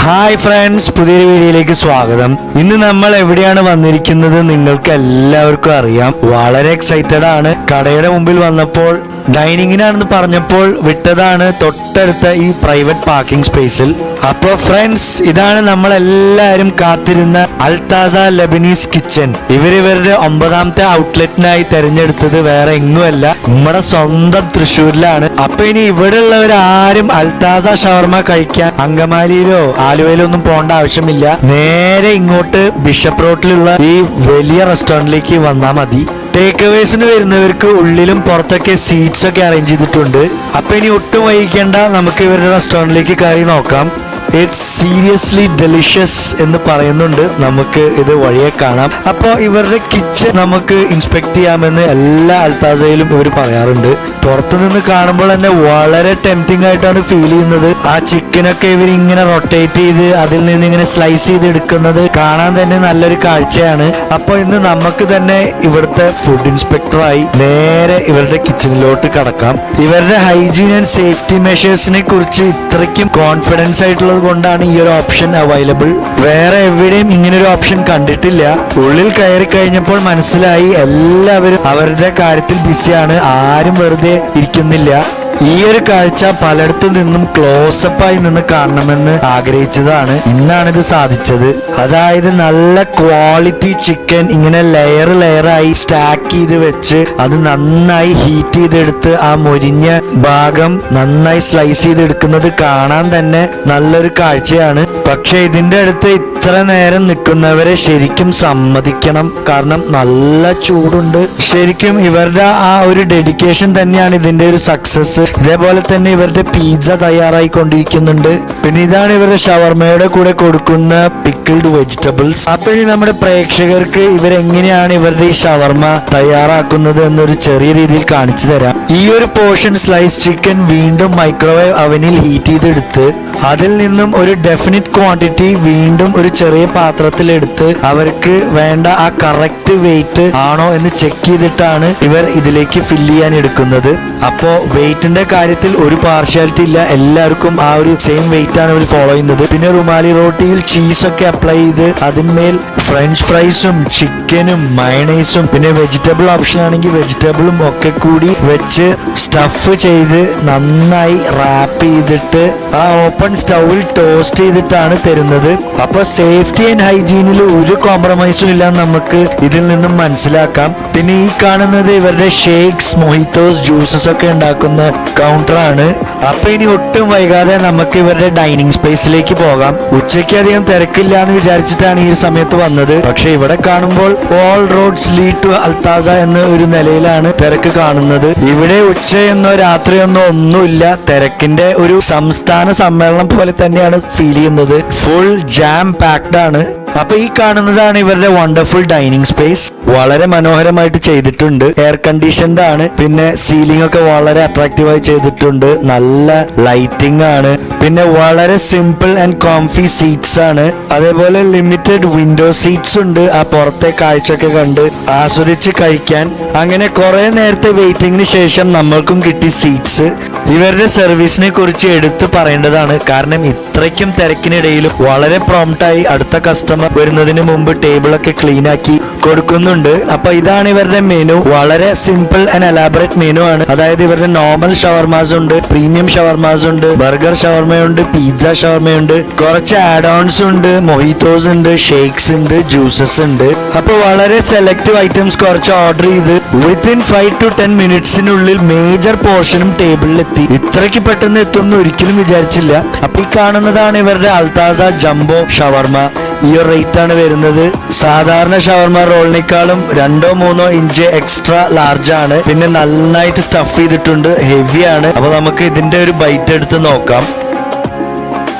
Hi friends, പുതിയൊരു വീഡിയോയിലേക്ക് സ്വാഗതം. ഇന്ന് നമ്മൾ എവിടെയാണ് വന്നിരിക്കുന്നത് നിങ്ങൾക്ക് എല്ലാവർക്കും അറിയാം. വളരെ എക്സൈറ്റഡ് ആണ്. കടയുടെ മുമ്പിൽ വന്നപ്പോൾ ഡൈനിങ്ങിനാണെന്ന് പറഞ്ഞപ്പോൾ വിട്ടതാണ് തൊട്ടടുത്ത ഈ പ്രൈവറ്റ് പാർക്കിംഗ് സ്പേസിൽ. അപ്പൊ ഫ്രണ്ട്സ്, ഇതാണ് നമ്മൾ എല്ലാവരും കാത്തിരുന്ന അൽതാസ ലെബനീസ് കിച്ചൺ. ഇവരുടെ 9ാമത്തെ ഔട്ട്ലെറ്റിനായി തെരഞ്ഞെടുത്തത് വേറെ എങ്ങുമല്ല, നമ്മുടെ സ്വന്തം തൃശ്ശൂരിലാണ്. അപ്പൊ ഇനി ഇവിടെ ഉള്ളവരാരും അൽതാസ ഷവർമ കഴിക്കാൻ അങ്കമാലിയിലോ ആലുവയിലോ ഒന്നും പോകേണ്ട ആവശ്യമില്ല. നേരെ ഇങ്ങോട്ട് ബിഷപ്പ് റോഡിലുള്ള ഈ വലിയ റെസ്റ്റോറന്റിലേക്ക് വന്നാൽ മതി. ടേക്ക് അവേഴ്സിന് വരുന്നവർക്ക് ഉള്ളിലും പുറത്തൊക്കെ സീറ്റ്സ് ഒക്കെ അറേഞ്ച് ചെയ്തിട്ടുണ്ട്. അപ്പൊ ഇനി ഒട്ടും വൈകിക്കേണ്ട, നമുക്ക് ഇവരുടെ റെസ്റ്റോറന്റിലേക്ക് കയറി നോക്കാം. ഇറ്റ്സ് സീരിയസ്ലി ഡെലിഷ്യസ് എന്ന് പറയുന്നുണ്ട്. നമുക്ക് ഇത് വഴിയെ കാണാം. അപ്പോൾ ഇവരുടെ കിച്ചൺ നമുക്ക് ഇൻസ്പെക്ട് ചെയ്യാമെന്ന് എല്ലാ അൽതാസയിലും ഇവർ പറയാറുണ്ട്. പുറത്തുനിന്ന് കാണുമ്പോൾ തന്നെ വളരെ ടെംപ്റ്റിംഗ് ആയിട്ടാണ് ഫീൽ ചെയ്യുന്നത്. ആ ചിക്കനൊക്കെ ഇവർ ഇങ്ങനെ റൊട്ടേറ്റ് ചെയ്ത് അതിൽ നിന്ന് ഇങ്ങനെ സ്ലൈസ് ചെയ്ത് എടുക്കുന്നത് കാണാൻ തന്നെ നല്ലൊരു കാഴ്ചയാണ്. അപ്പൊ ഇന്ന് നമുക്ക് തന്നെ ഇവിടുത്തെ ഫുഡ് ഇൻസ്പെക്ടറായി നേരെ ഇവരുടെ കിച്ചണിലോട്ട് കടക്കാം. ഇവരുടെ ഹൈജീൻ ആൻഡ് സേഫ്റ്റി മെഷേഴ്സിനെ കുറിച്ച് ഇത്രയ്ക്കും കോൺഫിഡൻസ് ആയിട്ടുള്ള കൊണ്ടാണ് ഈ ഒരു ഓപ്ഷൻ അവൈലബിൾ. വേറെ എവിടെയും ഇങ്ങനൊരു ഓപ്ഷൻ കണ്ടിട്ടില്ല. ഉള്ളിൽ കയറി കഴിഞ്ഞപ്പോൾ മനസ്സിലായി എല്ലാവരും അവരുടെ കാര്യത്തിൽ ബിസിയാണ്. ആരും വെറുതെ ഇരിക്കുന്നില്ല. ഈ ഒരു കാഴ്ച പലയിടത്തു നിന്നും ക്ലോസപ്പായി നിന്ന് കാണണമെന്ന് ആഗ്രഹിച്ചതാണ്. ഇന്നാണിത് സാധിച്ചത്. അതായത് നല്ല ക്വാളിറ്റി ചിക്കൻ ഇങ്ങനെ ലെയറായി സ്റ്റാക്ക് ചെയ്ത് വെച്ച് അത് നന്നായി ഹീറ്റ് ചെയ്തെടുത്ത് ആ മൊരിഞ്ഞ ഭാഗം നന്നായി സ്ലൈസ് ചെയ്തെടുക്കുന്നത് കാണാൻ തന്നെ നല്ലൊരു കാഴ്ചയാണ്. പക്ഷെ ഇതിന്റെ അടുത്ത് ഇത്ര നേരം നിൽക്കുന്നവരെ ശരിക്കും സമ്മതിക്കണം. കാരണം നല്ല ചൂടുണ്ട്. ശരിക്കും ഇവരുടെ ആ ഒരു ഡെഡിക്കേഷൻ തന്നെയാണ് ഇതിന്റെ ഒരു സക്സസ്. ഇതേപോലെ തന്നെ ഇവരുടെ പിസ്സ തയ്യാറായിക്കൊണ്ടിരിക്കുന്നുണ്ട്. പിന്നെ ഇതാണ് ഇവരുടെ ഷവർമയുടെ കൂടെ കൊടുക്കുന്ന പിക്കിൾഡ് വെജിറ്റബിൾസ്. അപ്പൊ ഇനി നമ്മുടെ പ്രേക്ഷകർക്ക് ഇവരെങ്ങനെയാണ് ഇവരുടെ ഈ ഷവർമ തയ്യാറാക്കുന്നത് എന്നൊരു ചെറിയ രീതിയിൽ കാണിച്ചു തരാം. ഈ ഒരു പോർഷൻ സ്ലൈസ് ചിക്കൻ വീണ്ടും മൈക്രോവേവ് അവനിൽ ഹീറ്റ് ചെയ്തെടുത്ത് അതിൽ നിന്നും ഒരു ഡെഫിനിറ്റ് ക്വാണ്ടിറ്റി വീണ്ടും ഒരു ചെറിയ പാത്രത്തിലെടുത്ത് അവർക്ക് വേണ്ട ആ കറക്റ്റ് വെയിറ്റ് ആണോ എന്ന് ചെക്ക് ചെയ്തിട്ടാണ് ഇവർ ഇതിലേക്ക് ഫില്ല് ചെയ്യാൻ എടുക്കുന്നത്. അപ്പോ വെയിറ്റിന്റെ കാര്യത്തിൽ ഒരു പാർഷ്യാലിറ്റി ഇല്ല. എല്ലാവർക്കും ആ ഒരു സെയിം വെയിറ്റ് ആണ് ഇവർ ഫോളോ ചെയ്യുന്നത്. പിന്നെ റുമാലി റോട്ടിയിൽ ചീസൊക്കെ അപ്ലൈ ചെയ്ത് അതിന്മേൽ ഫ്രഞ്ച് ഫ്രൈസും ചിക്കനും മയണൈസും പിന്നെ വെജിറ്റബിൾ ഓപ്ഷൻ ആണെങ്കിൽ വെജിറ്റബിളും ഒക്കെ കൂടി വെച്ച് സ്റ്റഫ് ചെയ്ത് നന്നായി റാപ്പ് ചെയ്തിട്ട് ആ ഓപ്പൺ സ്റ്റൗവിൽ ടോസ്റ്റ് ചെയ്തിട്ടാണ് തരുന്നത്. അപ്പൊ സേഫ്റ്റി ആൻഡ് ഹൈജീനിൽ ഒരു കോംപ്രമൈസും ഇല്ല നമുക്ക് ഇതിൽ നിന്നും മനസ്സിലാക്കാം. പിന്നെ ഈ കാണുന്നത് ഇവരുടെ ഷേക്സ്, മൊഹിത്തോസ്, ജ്യൂസസ് ഒക്കെ ഉണ്ടാക്കുന്ന കൗണ്ടറാണ്. അപ്പൊ ഇനി ഒട്ടും വൈകാതെ നമുക്ക് ഇവരുടെ ഡൈനിങ് സ്പേസിലേക്ക് പോകാം. ഉച്ചയ്ക്ക് അധികം തിരക്കില്ല എന്ന് വിചാരിച്ചിട്ടാണ് ഈ സമയത്ത് വന്നത്. പക്ഷെ ഇവിടെ കാണുമ്പോൾ ഓൾ റോഡ്സ് ലീഡ് ടു അൽതാസ എന്ന ഒരു നിലയിലാണ് തിരക്ക് കാണുന്നത്. ഇവിടെ ഉച്ചയെന്നോ രാത്രിയെന്നോ ഒന്നുമില്ല. തിരക്കിന്റെ ഒരു സംസ്ഥാന സമ്മേളനം പോലെ തന്നെയാണ് ഫീൽ ചെയ്യുന്നത്. ഫുൾ ജാം പാക്ഡ് ആണ്. അപ്പൊ ഈ കാണുന്നതാണ് ഇവരുടെ വണ്ടർഫുൾ ഡൈനിങ് സ്പേസ്. വളരെ മനോഹരമായിട്ട് ചെയ്തിട്ടുണ്ട്. എയർ കണ്ടീഷൻഡ് ആണ്. പിന്നെ സീലിംഗ് ഒക്കെ വളരെ അട്രാക്റ്റീവായി ചെയ്തിട്ടുണ്ട്. നല്ല ലൈറ്റിംഗ് ആണ്. പിന്നെ വളരെ സിമ്പിൾ ആൻഡ് കോംഫി സീറ്റ്സ് ആണ്. അതേപോലെ ലിമിറ്റഡ് വിൻഡോ സീറ്റ്സ് ഉണ്ട്. ആ പുറത്തെ കാഴ്ചയൊക്കെ കണ്ട് ആസ്വദിച്ച് കഴിക്കാൻ. അങ്ങനെ കുറെ നേരത്തെ വെയിറ്റിംഗിന് ശേഷം നമ്മൾക്കും കിട്ടി സീറ്റ്സ്. ഇവരുടെ സർവീസിനെ കുറിച്ച് എടുത്തു പറയേണ്ടതാണ്. കാരണം ഇത്രയ്ക്കും തിരക്കിനിടയിലും വളരെ പ്രോംപ്റ്റായി അടുത്ത കസ്റ്റമർ വരുന്നതിന് മുമ്പ് ടേബിളൊക്കെ ക്ലീൻ ആക്കി കൊടുക്കുന്നുണ്ട്. അപ്പൊ ഇതാണ് ഇവരുടെ മെനു. വളരെ സിമ്പിൾ ആൻഡ് എലാബറേറ്റ് മെനു ആണ്. അതായത് ഇവരുടെ നോർമൽ ഷവർമാസ് ഉണ്ട്, പ്രീമിയം ഷവർമാസ് ഉണ്ട്, ബർഗർ ഷവർമയുണ്ട്, പിസ്സ ഷവർമയുണ്ട്, കുറച്ച് ആഡ് ഓൺസ് ഉണ്ട്, മൊഹിത്തോസ് ഉണ്ട്, ഷേക്സ് ഉണ്ട്, ജ്യൂസസ് ഉണ്ട്. അപ്പൊ വളരെ സെലക്റ്റീവ് ഐറ്റംസ് കുറച്ച് ഓർഡർ ചെയ്ത് വിത്തിൻ 5 to 10 മിനിറ്റ്സിനുള്ളിൽ മേജർ പോർഷനും ടേബിളിലെത്തി. ഇത്രയ്ക്ക് പെട്ടെന്ന് എത്തുമെന്ന് ഒരിക്കലും വിചാരിച്ചില്ല. അപ്പൊ ഈ കാണുന്നതാണ് ഇവരുടെ അൽതാസ ജംബോ ഷവർമ. ഈ ഒരു റേറ്റ് ആണ് വരുന്നത്. സാധാരണ ഷവർമ റോളിനേക്കാളും 2-3 ഇഞ്ച് എക്സ്ട്രാ ലാർജ് ആണ്. പിന്നെ നന്നായിട്ട് സ്റ്റഫ് ചെയ്തിട്ടുണ്ട്. ഹെവി ആണ്. അപ്പൊ നമുക്ക് ഇതിന്റെ ഒരു ബൈറ്റ് എടുത്ത് നോക്കാം.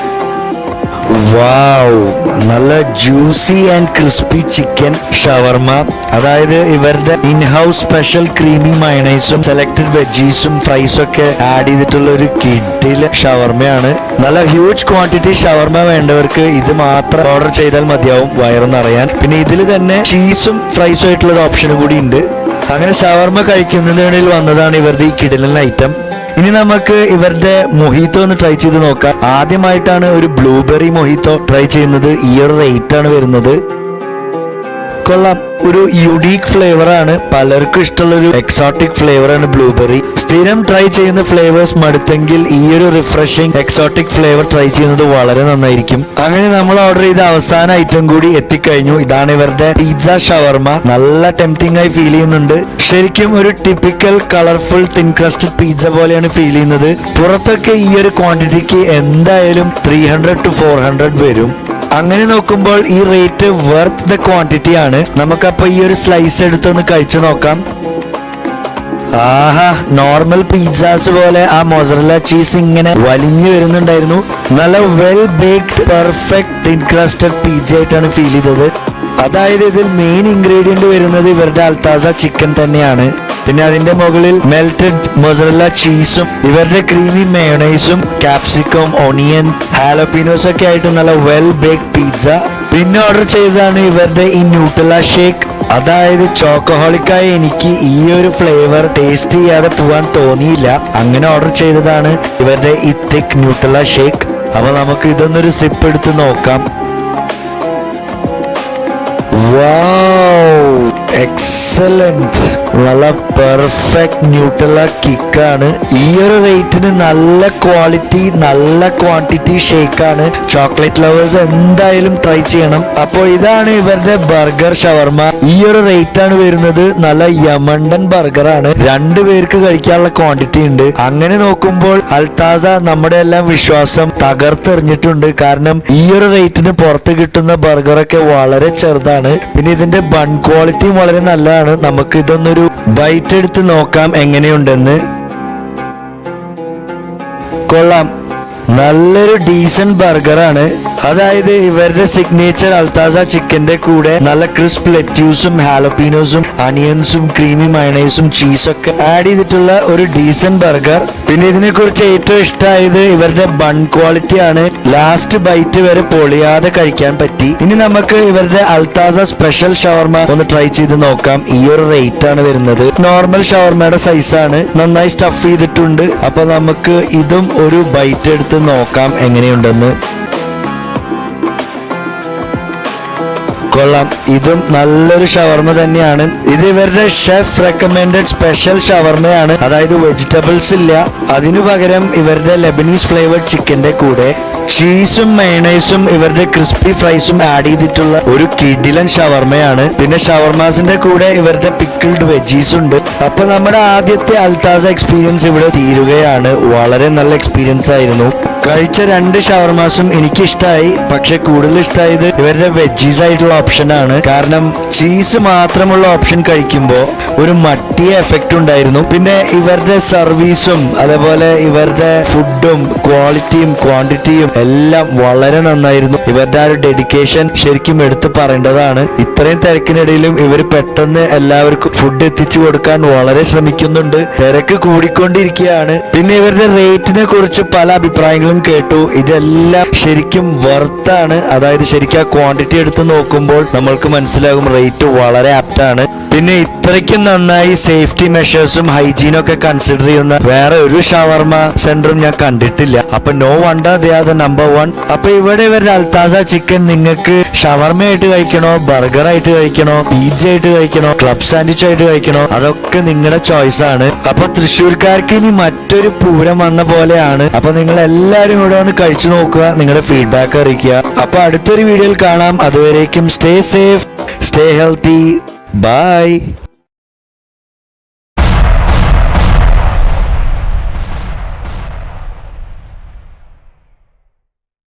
വാവ്, നല്ല ജ്യൂസി ആൻഡ് ക്രിസ്പി ചിക്കൻ ഷവർമ. അതായത് ഇവരുടെ ഇൻഹൗസ് സ്പെഷ്യൽ ക്രീമി മയണൈസും സെലക്ടഡ് വെജീസും ഫ്രൈസും ഒക്കെ ആഡ് ചെയ്തിട്ടുള്ള ഒരു കിഡിലെ ഷവർമയാണ്. നല്ല ഹ്യൂജ് ക്വാണ്ടിറ്റി ഷവർമ വേണ്ടവർക്ക് ഇത് മാത്രം ഓർഡർ ചെയ്താൽ മതിയാവും വയറ് നിറയാൻ. പിന്നെ ഇതിൽ തന്നെ ചീസും ഫ്രൈസും ആയിട്ടുള്ള ഒരു ഓപ്ഷനും കൂടി ഉണ്ട്. അങ്ങനെ ഷവർമ കഴിക്കുന്നതിനിടയിൽ വന്നതാണ് ഇവരുടെ ഈ കിഡിലൻ ഐറ്റം. ഇനി നമുക്ക് ഇവരുടെ മൊഹിത്തോ ഒന്ന് ട്രൈ ചെയ്ത് നോക്കാം. ആദ്യമായിട്ടാണ് ഒരു ബ്ലൂബെറി മൊഹിത്തോ ട്രൈ ചെയ്യുന്നത്. ഈ ഒരു റേറ്റ് ആണ് വരുന്നത്. കൊള്ളാം, ഒരു യുണീക് ഫ്ലേവർ ആണ്. പലർക്കും ഇഷ്ടമുള്ള ഒരു എക്സോട്ടിക് ഫ്ലേവർ ആണ് ബ്ലൂബെറി. സ്ഥിരം ട്രൈ ചെയ്യുന്ന ഫ്ലേവേഴ്സ് മടുത്തെങ്കിൽ ഈ ഒരു റിഫ്രഷിംഗ് എക്സോട്ടിക് ഫ്ലേവർ ട്രൈ ചെയ്യുന്നത് വളരെ നന്നായിരിക്കും. അങ്ങനെ നമ്മൾ ഓർഡർ ചെയ്ത അവസാന ഐറ്റം കൂടി എത്തിക്കഴിഞ്ഞു. ഇതാണ് ഇവരുടെ പിസ്സ ഷവർമ. നല്ല ടെംപ്റ്റിംഗ് ആയി ഫീൽ ചെയ്യുന്നുണ്ട്. ശരിക്കും ഒരു typical colourful thin crested pizza പോലെയാണ് ഫീൽ ചെയ്യുന്നത്. പുറത്തൊക്കെ ഈ ഒരു ക്വാണ്ടിറ്റിക്ക് എന്തായാലും 300 to 400 വരും. അങ്ങനെ നോക്കുമ്പോൾ ഈ റേറ്റ് വർത്ത് ദ ക്വാണ്ടിറ്റി ആണ്. നമുക്കപ്പോ ഈ ഒരു സ്ലൈസ് എടുത്തൊന്ന് കഴിച്ചു നോക്കാം. ആഹാ, നോർമൽ പിസ്സാസ് പോലെ ആ മൊസറല്ല ചീസ് ഇങ്ങനെ വലിഞ്ഞു വരുന്നുണ്ടായിരുന്നു. നല്ല well baked perfect thin crested pizza ആയിട്ടാണ് ഫീൽ ചെയ്തത്. അതായത് ഇതിൽ മെയിൻ ഇൻഗ്രീഡിയന്റ് വരുന്നത് ഇവരുടെ അൽത്താസ ചിക്കൻ തന്നെയാണ്. പിന്നെ അതിന്റെ മുകളിൽ മെൽറ്റഡ് മൊസറല്ല ചീസും ഇവരുടെ ക്രീമി മയോണൈസും ക്യാപ്സിക്കം, ഓണിയൻ, ഹാലോപിനോസ് ഒക്കെ ആയിട്ട് നല്ല വെൽ ബേക്ഡ് പിസ്സ. പിന്നെ ഓർഡർ ചെയ്തതാണ് ഇവരുടെ ഈ ന്യൂട്ടെല്ല ഷേക്ക്. അതായത് ചോക്കോഹോളിക്കായ എനിക്ക് ഈ ഒരു ഫ്ലേവർ ടേസ്റ്റ് ചെയ്യാതെ പോവാൻ തോന്നിയില്ല. അങ്ങനെ ഓർഡർ ചെയ്തതാണ് ഇവരുടെ ഈ തിക്ക് ന്യൂട്ടെല്ല ഷേക്ക്. അപ്പൊ നമുക്ക് ഇതൊന്നൊരു സിപ്പ് എടുത്ത് നോക്കാം. വാവ്, എക്സലന്റ്, നല്ല പെർഫെക്റ്റ് ന്യൂട്ടെല്ല കിക്കാണ്. ഈ ഒരു റേറ്റിന് നല്ല ക്വാളിറ്റി, നല്ല ക്വാണ്ടിറ്റി ഷേക്കാണ്. ചോക്ലേറ്റ് ലവേഴ്സ് എന്തായാലും ട്രൈ ചെയ്യണം. അപ്പോൾ ഇതാണ് ഇവരുടെ ബർഗർ ഷവർമ. ഈ ഒരു റേറ്റ് ആണ് വരുന്നത്. നല്ല യമണ്ടൻ ബർഗർ ആണ്. 2 പേർക്ക് കഴിക്കാനുള്ള ക്വാണ്ടിറ്റി ഉണ്ട്. അങ്ങനെ നോക്കുമ്പോൾ അൽത്താസ നമ്മുടെ എല്ലാം വിശ്വാസം തകർത്തെറിഞ്ഞിട്ടുണ്ട്. കാരണം ഈ ഒരു റേറ്റിന് പുറത്ത് കിട്ടുന്ന ബർഗറൊക്കെ വളരെ ചെറുതാണ്. പിന്നെ ഇതിന്റെ ബൺ ക്വാളിറ്റിയും വളരെ നല്ലതാണ്. നമുക്ക് ഇതൊന്നൊരു ബൈറ്റ് എടുത്ത് നോക്കാം എങ്ങനെയുണ്ടെന്ന്. കൊള്ളാം, നല്ലൊരു ഡീസന്റ് ബർഗറാണ്. അതായത് ഇവരുടെ സിഗ്നേച്ചർ അൽത്താസ ചിക്കന്റെ കൂടെ നല്ല ക്രിസ്പ് ലെറ്റ്യൂസും ഹാലപ്പീനോസും അനിയൻസും ക്രീമി മയണൈസും ചീസൊക്കെ ആഡ് ചെയ്തിട്ടുള്ള ഒരു ഡീസന്റ് ബർഗർ. പിന്നെ ഇതിനെ കുറിച്ച് ഏറ്റവും ഇഷ്ടമായത് ഇവരുടെ ബൺ ക്വാളിറ്റി ആണ്. ലാസ്റ്റ് ബൈറ്റ് വരെ പൊളിയാതെ കഴിക്കാൻ പറ്റി. ഇനി നമുക്ക് ഇവരുടെ അൽത്താസ സ്പെഷ്യൽ ഷവർമ ഒന്ന് ട്രൈ ചെയ്ത് നോക്കാം. ഈ ഒരു റേറ്റ് ആണ് വരുന്നത്. നോർമൽ ഷവർമയുടെ സൈസാണ്. നന്നായി സ്റ്റഫ് ചെയ്തിട്ടുണ്ട്. അപ്പൊ നമുക്ക് ഇതും ഒരു ബൈറ്റ് എടുത്ത് നോക്കാം എങ്ങനെയുണ്ടെന്ന്. കൊള്ളാം, ഇതും നല്ലൊരു ഷവർമ തന്നെയാണ്. ഇത് ഇവരുടെ ഷെഫ് റെക്കമെൻഡഡ് സ്പെഷ്യൽ ഷവർമയാണ്. അതായത് വെജിറ്റബിൾസ് ഇല്ല. അതിനു പകരം ഇവരുടെ ലെബനീസ് ഫ്ലേവർഡ് ചിക്കന്റെ കൂടെ ചീസും മയണൈസും ഇവരുടെ ക്രിസ്പി ഫ്രൈസും ആഡ് ചെയ്തിട്ടുള്ള ഒരു കിടിലൻ ഷവർമയാണ്. പിന്നെ ഷവർമാസിന്റെ കൂടെ ഇവരുടെ പിക്കിൾഡ് വെജീസ് ഉണ്ട്. അപ്പൊ നമ്മുടെ ആദ്യത്തെ അൽത്താസ എക്സ്പീരിയൻസ് ഇവിടെ തീരുകയാണ്. വളരെ നല്ല എക്സ്പീരിയൻസ് ആയിരുന്നു. കഴിച്ച 2 ഷവർമാസും എനിക്ക് ഇഷ്ടമായി. പക്ഷെ കൂടുതൽ ഇഷ്ടമായത് ഇവരുടെ വെജീസ് ആയിട്ടുള്ള ഓപ്ഷൻ ആണ്. കാരണം ചീസ് മാത്രമുള്ള ഓപ്ഷൻ കഴിക്കുമ്പോൾ ഒരു മട്ടിയ എഫക്റ്റ് ഉണ്ടായിരുന്നു. പിന്നെ ഇവരുടെ സർവീസും അതേപോലെ ഇവരുടെ ഫുഡും ക്വാളിറ്റിയും ക്വാണ്ടിറ്റിയും എല്ലാം വളരെ നന്നായിരുന്നു. ഇവരുടെ ആ ഒരു ഡെഡിക്കേഷൻ ശരിക്കും എടുത്തു പറയേണ്ടതാണ്. ഇത്രയും തിരക്കിനിടയിലും ഇവർ പെട്ടെന്ന് എല്ലാവർക്കും ഫുഡ് എത്തിച്ചു കൊടുക്കാൻ വളരെ ശ്രമിക്കുന്നുണ്ട്. തിരക്ക് കൂടിക്കൊണ്ടിരിക്കുകയാണ്. പിന്നെ ഇവരുടെ റേറ്റിനെ കുറിച്ച് പല അഭിപ്രായങ്ങളും കേട്ടു. ഇതെല്ലാം ശരിക്കും വർത്താണ്. അതായത് ശരിക്കും ആ ക്വാണ്ടിറ്റി എടുത്ത് നോക്കുമ്പോൾ നമ്മൾക്ക് മനസ്സിലാകും റേറ്റ് വളരെ ആപ്റ്റാണ്. പിന്നെ ഇത്രയ്ക്കും നന്നായി സേഫ്റ്റി മെഷേഴ്സും ഹൈജീനും ഒക്കെ കൺസിഡർ ചെയ്യുന്ന വേറെ ഒരു ഷവർമ സെന്ററും ഞാൻ കണ്ടിട്ടില്ല. അപ്പൊ no wonder they are the number 1. അപ്പൊ ഇവിടെ ഇവരുടെ അൽത്താസ ചിക്കൻ നിങ്ങൾക്ക് ഷവർമ ആയിട്ട് കഴിക്കണോ, ബർഗർ ആയിട്ട് കഴിക്കണോ, പിസ്സ ആയിട്ട് കഴിക്കണോ, ക്ലബ് സാൻഡ്വിച്ച് ആയിട്ട് കഴിക്കണോ, അതൊക്കെ നിങ്ങളുടെ ചോയ്സ് ആണ്. അപ്പൊ തൃശ്ശൂർക്കാർക്ക് ഇനി മറ്റൊരു പൂരം വന്ന പോലെയാണ്. അപ്പൊ നിങ്ങൾ എല്ലാവരും ഇവിടെ വന്ന് കഴിച്ചു നോക്കുക, നിങ്ങളുടെ ഫീഡ്ബാക്ക് അറിയിക്കുക. അപ്പൊ അടുത്തൊരു വീഡിയോയിൽ കാണാം. അതുവരേക്കും stay safe, stay healthy, by.